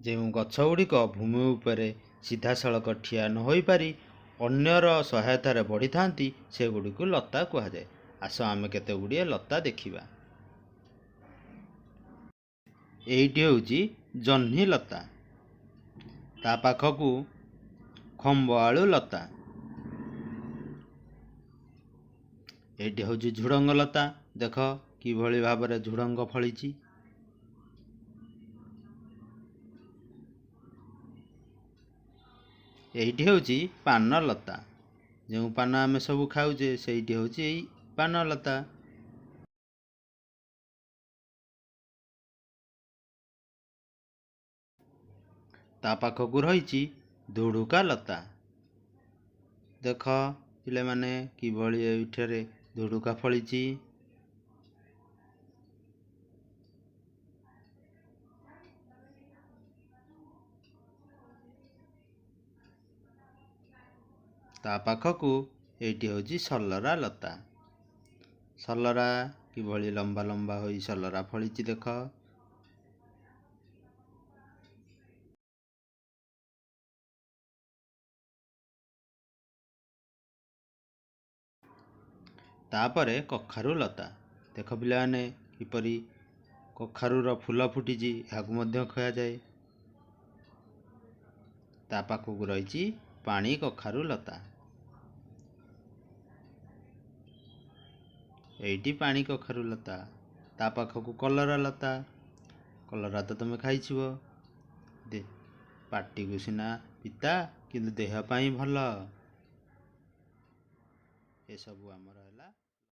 ଯେଉଁ ଗଛଗୁଡ଼ିକ ଭୂମି ଉପରେ ସିଧାସଳଖ ଠିଆ ନ ହୋଇପାରି ଅନ୍ୟର ସହାୟତାରେ ବଢ଼ିଥାନ୍ତି ସେଗୁଡ଼ିକୁ ଲତା କୁହାଯାଏ। ଆସ ଆମେ କେତେଗୁଡ଼ିଏ ଲତା ଦେଖିବା। ଏଇଟି ହେଉଛି ଜହ୍ନି ଲତା, ତା ପାଖକୁ ଖମ୍ବଆଳୁ ଲତା। ଏଇଟି ହେଉଛି ଝୁଡ଼ଙ୍ଗ ଲତା, ଦେଖ କିଭଳି ଭାବରେ ଝୁଡ଼ଙ୍ଗ ଫଳିଛି। ଏଇଟି ହେଉଛି ପାନଲତା, ଯେଉଁ ପାନ ଆମେ ସବୁ ଖାଉଛେ ସେଇଟି ହେଉଛି ଏଇ ପାନଲତା। ତା ପାଖକୁ ରହିଛି ଧୁଡ଼ୁକା ଲତା, ଦେଖ ପିଲାମାନେ କିଭଳି ଏଇଠାରେ ଧୁଡ଼ୁକା ଫଳିଛି। ତା ପାଖକୁ ଏଇଟି ହେଉଛି ସଲରା ଲତା, ସଲରା କିଭଳି ଲମ୍ବା ଲମ୍ବା ହୋଇ ସଲରା ଫଳିଛି ଦେଖ। ତାପରେ କଖାରୁ ଲତା, ଦେଖ ପିଲାମାନେ କିପରି କଖାରୁର ଫୁଲ ଫୁଟିଛି, ଏହାକୁ ମଧ୍ୟ ଖୁଆଯାଏ। ତା ପାଖକୁ ରହିଛି ପାଣି କଖାରୁ ଲତା, ଏଇଟି ପାଣି କଖାରୁ ଲତା। ତା ପାଖକୁ କଲରା ଲତା, କଲରା ତ ତୁମେ ଖାଇଥିବ, ପାଟିକୁ ସିନା ପିତା କିନ୍ତୁ ଦେହ ପାଇଁ ଭଲ। ଏସବୁ ଆମର